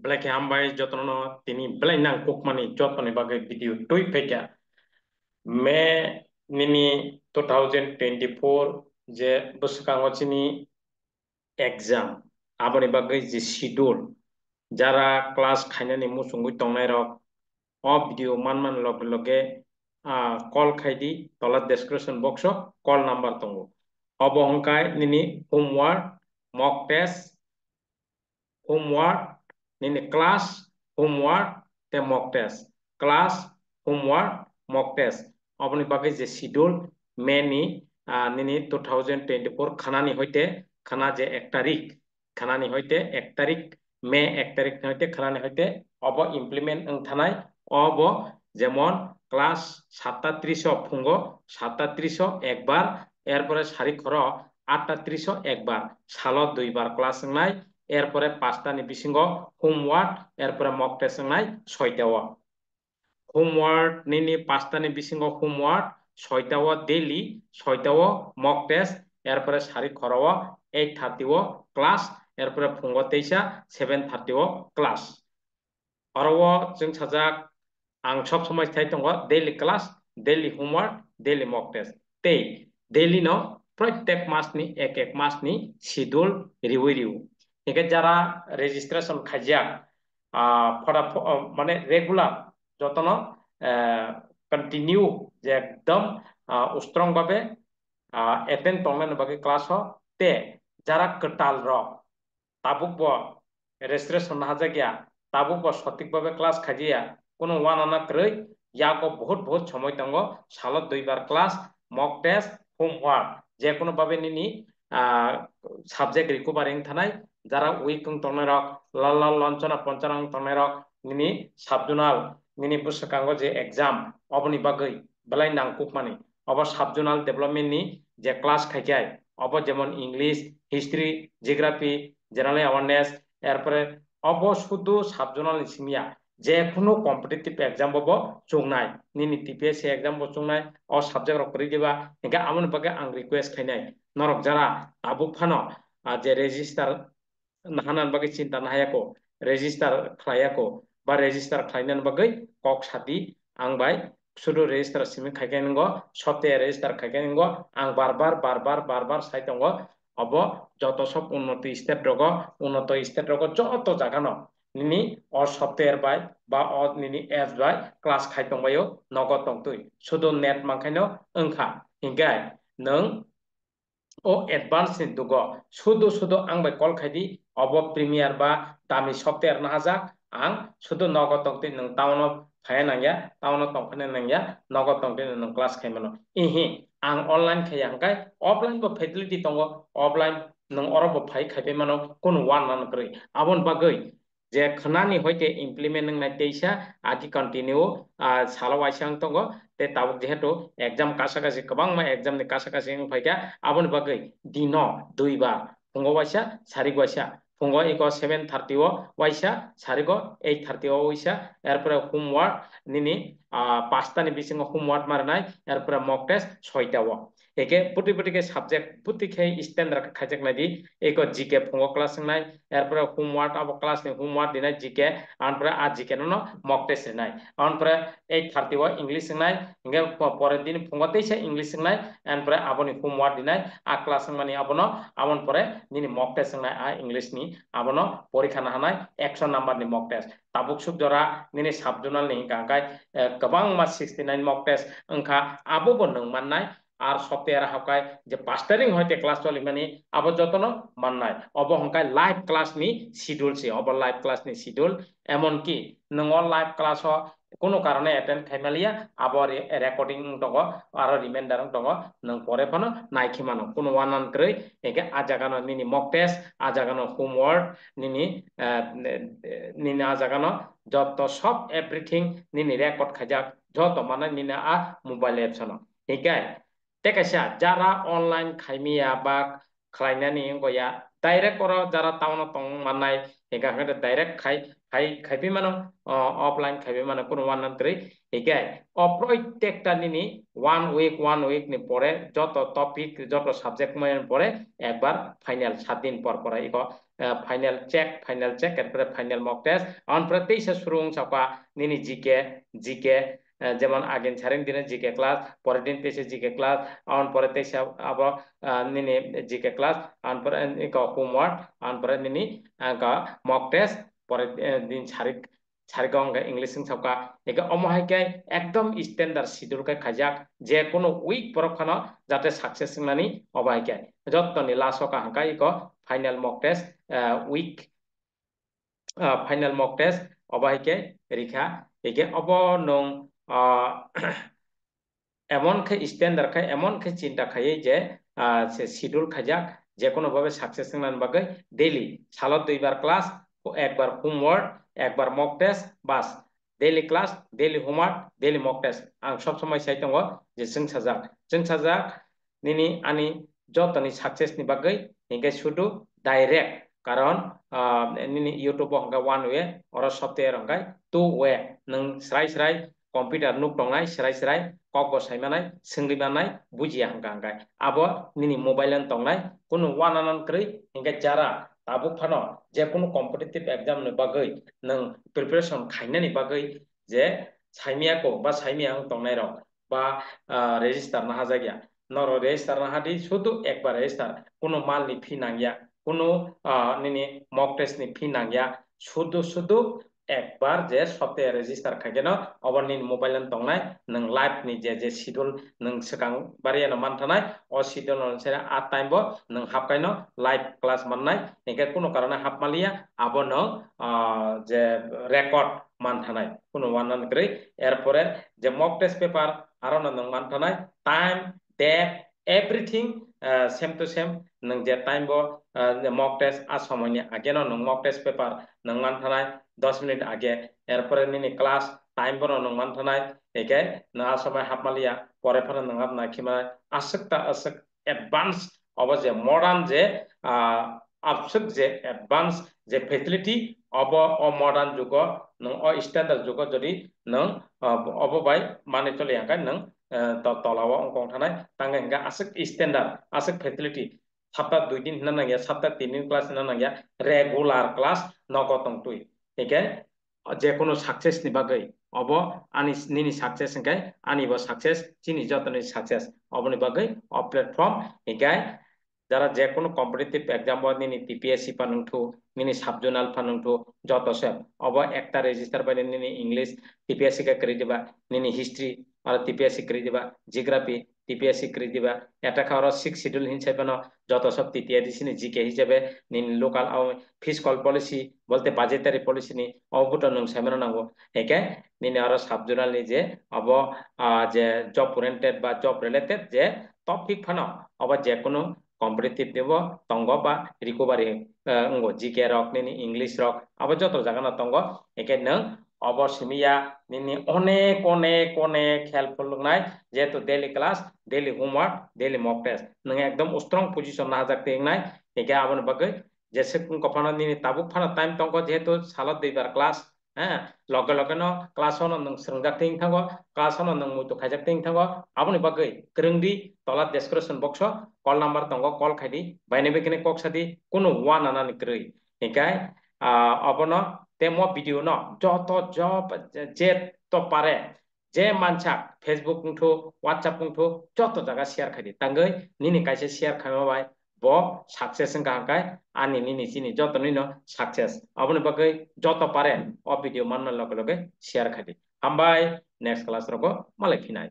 Black Hambai Jotono Tini Black Nang Kukmani Jotoni Bagai video Tui Peka May Nini 2024 je Buskangochini exam Aboni Bagai je schedule Jara class Kainani Musungu Tonero of video man loge call Kaidi Tola description box call number Tongo Obo Honkai Nini homework mock test homework nini class homework te mock test class homework mock test apni bagai je schedule meni nini 2024 khanani hoite khana je 1 তারিখ khanani hoite 1 তারিখ মে 1 তারিখ hoite khanani hoite obo implement ang thanai obo যেমন class 37 ফুঙ্গ 37 একবার এরপরে সারি খর 38 একবার সাল দুইবার ক্লাস নাই এরপরে 5টানি বিসিঙ্গ হোমওয়ার্ক এরপরে মক টেস্ট নাই 6টাও হোমওয়ার্ক নিনি 5টানি বিসিঙ্গ হোমওয়ার্ক 6টাও ডেইলি 6টাও মক টেস্ট এরপরে সারি খরাও 8:30 ক্লাস এরপরে ফুঙ্গ 23 7:30 ক্লাস আরো जों সাজাক आं सब समय थाइ दङ daily class daily homework daily mock test ते डेली न प्रत्येक मासनि एक मासनि शिड्यूल रिउ एके जारा रेजिस्ट्रेशन खाजिया फरा माने रेगुलार जतन कंटिन्यू जे एकदम स्ट्रंग भाबे एटेंड तंगन बागे क्लास हो ते जारा कटाल र ताबुक रेजिस्ट्रेशन हाजागिया ताबुक सঠিক भाबे क्लास खाजिया কোনো ওয়ান আনা ক্রয় ইয়াকো বহুত সময় দঙ্গ সালত দুইবার ক্লাস মক টেস্ট হোমওয়ার্ক যে কোনো ভাবে নিনি সাবজেক্ট রিকভারিং থানায় যারা উইক তনেরক লাল লঞ্চনা পঞ্চানং তনেরক নিনি সাবজোনাল নিনি বুসকাঙ্গ যে এক্সাম অবনি বাগৈ বেলাই নাংকুক মানে অব সাবজোনাল ডেভেলপমেন্ট নি যে ক্লাস খাইকায় অব যেমন English history geography general awareness এরপরে অব শুধু সাবজোনাল সিমিয়া যে কোনো কম্পিটিটিভ এক্সাম বব চুংনাই নিনি টিপিএসসি এক্সাম বব চুংনাই অ সাবজেক্ট রক করি দিবা একা আমন বাগে আং রিকোয়েস্ট খাইনাই নরক যারা আবুক ফানো যে রেজিস্টার নাহানান বাগে চিন্তা নাহায়াকো রেজিস্টার খাইয়াকো বা রেজিস্টার খাইনান বাগে কক সাদি আং বাই শুধু রেজিস্টার সিমি খাইকাইনগো সপ্তাহে রেজিস্টার খাইকাইনগো আং বারবার সাইতঙ্গো অব যত সব উন্নত স্টেট রগ যত জাগানো নিনি অর সফটওয়্যার বাই বা অ নিনি এপস বাই ক্লাস খাইতंबायो নগদ তংতুই শুধু নেট মাখাইনো ओंखा हिंगाय नों ओ एडवांस नि दुगो शुधु आं बाय कल खाइदि अब प्रिमियार बा दामि सफ्टवेयर ना हाजा आं शुधु नगद तंगति नों टाउन अफ फाय नांगया टाउन अफ तंगफाने नांगया नगद तंगति नों क्लास खाइमानो इहि आं ऑनलाइन खाया हंगाय ऑफलाइन बो फैसिलिटी तंगो ऑफलाइन नों अरब फाय खाइबे मानो कोन वान नान क्रय आबन बागै जे खनानि होइते इमप्लिमेंट नंनाय तेइसा आदि कन्टिन्यू सालाव आइसां तंगो ते ताबुक जेहेतु एग्जाम कासाकासि गोबां मा एग्जाम नि कासाकासि फायगा आबन बागै दिनो दुइबार फुंगो वाइसा सारिगो वाइसा फुंगो इको 7:30 वाइसा सारिगो 8:30 वाइसा एरपर होमवर्क निनि 5टानि बिसिङाव होमवर्क मारनाय एरपर मक टेस्ट 6टा एके पुटी के सब्जेक्ट पुटी के स्टैंडर्ड खाजक नादि एको जीके फुंगो क्लास नाय एरपर होमवर्क अब क्लास नि होमवर्क दिनाय जीके आनपर आ जीके नो मक टेस्ट नाय आनपर 8:30 इंग्लिश नाय इंगे परेर दिन फुंगो तेइसा इंग्लिश नाय एरपर आबनि होमवर्क दिनाय आ क्लास माने आबनो आबन परे निनि मक टेस्ट नाय आ इंग्लिश नि आबनो परीक्षा ना हानाय 100 नम्बर नि मक टेस्ट ताबुक सुब जरा निनि साबजुनाल नि गागाय गोबां मा 69 मक टेस्ट ओंखा आबो नों माननाय আর সপ্তাহের হাকায় যে 5 তারিখ হইতে ক্লাস চলি মানে আবার যতন মাননায় অব হংকায় লাইভ ক্লাস নি schedule say of live class নি শিডিউল এমন কি নং লাইভ ক্লাস কোনো কারণে অ্যাটেন্ড খাইমালিয়া আবার রেকর্ডিং দङ আর রিমাইন্ডার দङ নং পরে ফানো নাইখিমানো কোনো ওয়ানান ক্রই একে আজাগানো নিনি মক টেস্ট আজাগানো হোমওয়ার্ক নিনি নিনি আজাগানো যত সব এভরিথিং নিনি রেকর্ড খাইজাক যত মানে নিনি মোবাইল এপসনো হিগায় टेकासा जारा ऑनलाइन खाइमिया बा खालायनानि गया डाइरेक्ट करा जारा टाउन तंग माननाय एका हंगा डायरेक्ट खाइपि मानो ऑफलाइन खाइपि मानो कोनो वान नंतरी एके अप्रत्येकटा निनी 1 week नि परे जत टॉपिक जत सब्जेक्ट में परे एक बार फाइनल 7 दिन पर इको फाइनल चेक एरपरे फाइनल मॉक टेस्ट ऑन प्रत्येक से शुरू सपा निनी जीके যেমন আগেন ছারেন দিনে জিকে ক্লাস পরের দিন তেসে জিকে ক্লাস অন পরে তেসে আবার নিনি জিকে ক্লাস অন পরে হোমওয়ার্ক অন পরে নিনি মক টেস্ট পরের দিন ছারিক इंग्लिश सबका एक अमहायके एकदम स्टैंडर्ड शिड्यूल के खाजाक जे कोनो उइक परखाना जाते सक्सेस नानी अबायके जत्तनि लासो का हंका इको फाइनल मक टेस्ट उइक फाइनल मक टेस्ट अबायके रिखा एके अब नों एमन खे स्टैंडर्ड खे एमन खे चिंता खाये जे से शिड्यूल खाजाक जे कोनो भावे सक्सेस नान बागै डेली सालो 2 बार क्लास एक बार होमवर्क एक बार मक टेस्ट बास daily class daily homework daily mock test आं सब समय साइतंगो जे जों साजाक निनी आनी जतनि सक्सेस नि बागै हिंगे शुदु डायरेक्ट कारण निनी यूट्यूब हंगा 1 वे और सॉफ्टवेयर हंगा 2 वे नों स्राय कंप्यूटर नुक दंनाय स्राय कक साइमानाय सोंलिमानाय बुजिया हंगा आबो निनी मोबाइल दंनाय कुनु वानानान क्रై हिंगे जारा ताबु फानो जे कुनु कॉम्पिटिटिव एग्जाम नि बागै नों प्रिपरेशन खाइनानि बागै जे साइमिया को बा साइमिया हंग दंनाय र बा रेजिस्टार ना हाजागिया नरो रेजिस्टार ना हादि शुधु एक बार रेजिस्टार कुनु माल नि फी नांगिया कुनु निनी मॉक टेस्ट नि फी नांगिया शुधु एक बार जे सॉफ्टवेयर रेजिस्टार खागेनो अबरनि मोबाइल दंनाय नों लाइव नि जे शिड्यूल नों सकां बारिया न मानथानाय अ शिड्यूल नसे आ टाइम बो नों हाबकाइनो लाइव क्लास माननाय एके कुनु कारणे हाबमालिया आबो नों जे रेकर्ड मानथानाय कुनु वानन ग्रै एरपरे जे मॉक टेस्ट पेपर आरो नों मानथानाय time date everything same to same नों जे टाइम बो मॉक टेस्ट आ समयनि आगेनो नों मॉक टेस्ट पेपर नों मानथानाय 10 मिनिट आगे एरपरे निनी क्लास टाइम बनो नों मानथानाय एके ना समय हाबमालिया परे फरे नों हाब नाखिमा आसक एडवांस अब जे मॉडर्न जे आबसक जे एडवांस जे फैसिलिटी अब मॉडर्न जुग नों स्टैंडर्ड जुग जदि नों अब बाय माने चले हंगा नों तलाव अंकं थानाय तांगे हंगा आसक स्टैंडर्ड आसक फैसिलिटी सप्ताह 2 दिन हिना नांगिया सप्ताह 3 दिन क्लास हिना नांगिया रेगुलर क्लास नगतं तुई एके जे कोनो सक्सेस नि बागै अब आनी निनी सक्सेस हंगाय आनीबो सक्सेस चिनी जतनि सक्सेस अबनि बागै अ प्लेटफॉर्म हिगाय যারা যে কোনো কম্পিটিটিভ एग्जाम নিনি টিপিএসসি পানুংথু নিনি সাবজোনাল পানুংথু যত সে অব একটা রেজিস্টার পাইলে নিনি इंग्लिश টিপিএসসি কা করি দিবা নিনি হিস্ট্রি আর টিপিএসসি করি দিবা জিওগ্রাফি টিপিএসসি করি দিবা এটা খাওয়ার 6 শিডিউল হিসাবে ন যত সব টিটিআরসি জিকে হিসাবে নিনি লোকাল ফিসকাল পলিসি বলতে বাজেটারি পলিসি নি অবুট নং সামনে নাঙ্গো একে নিনি আর সাবজোনাল নি যে অব যে জব ওরিয়েন্টেড বা জব রিলেটেড যে टॉपिक फानो अब जे कोनो कॉम्पिटिटिव देबो तंगो बा रिकवरी अंगो जीके रक नि इंग्लिश रक अब जतो जागाना तंगो एके नों अब सिमिया निनि अनेक हेल्पफुल नाय जेतो daily class daily homework daily mock test नों एकदम स्ट्रांग पोजीशन ना जाकते नाय एके आबन बगै जैसे कफाना निनि ताबुक फाना टाइम तंगो जेतो सालत 2 बार क्लास लगे न क्लास नों सोंजाकते थांगो क्लास नों मुइतो खाइजाकते थांगो आबनि बगै गोरोंदि तला डेस्क्रिप्शन बॉक्स कॉल नंबर तंगो कॉल खाइदि बायने बेकने कक सादि कोनो वा नानानि क्रೈ एकाय अबनो तेमो वीडियो न जत जब जे तो पारे जे मानसा फेसबुक नुथु व्हाट्सएप नुथु जत जागा शेयर खाइदि तांगै निनि काइसे शेयर खाइमाबाय ब सक्सेस गांकाय आनि निनि चिनि जत निनो सक्सेस अबनि बगै जत पारे अ वीडियो मानना लगे लगे शेयर खाइदि हामबाय नेक्स्ट क्लास रको मालाय फिनाय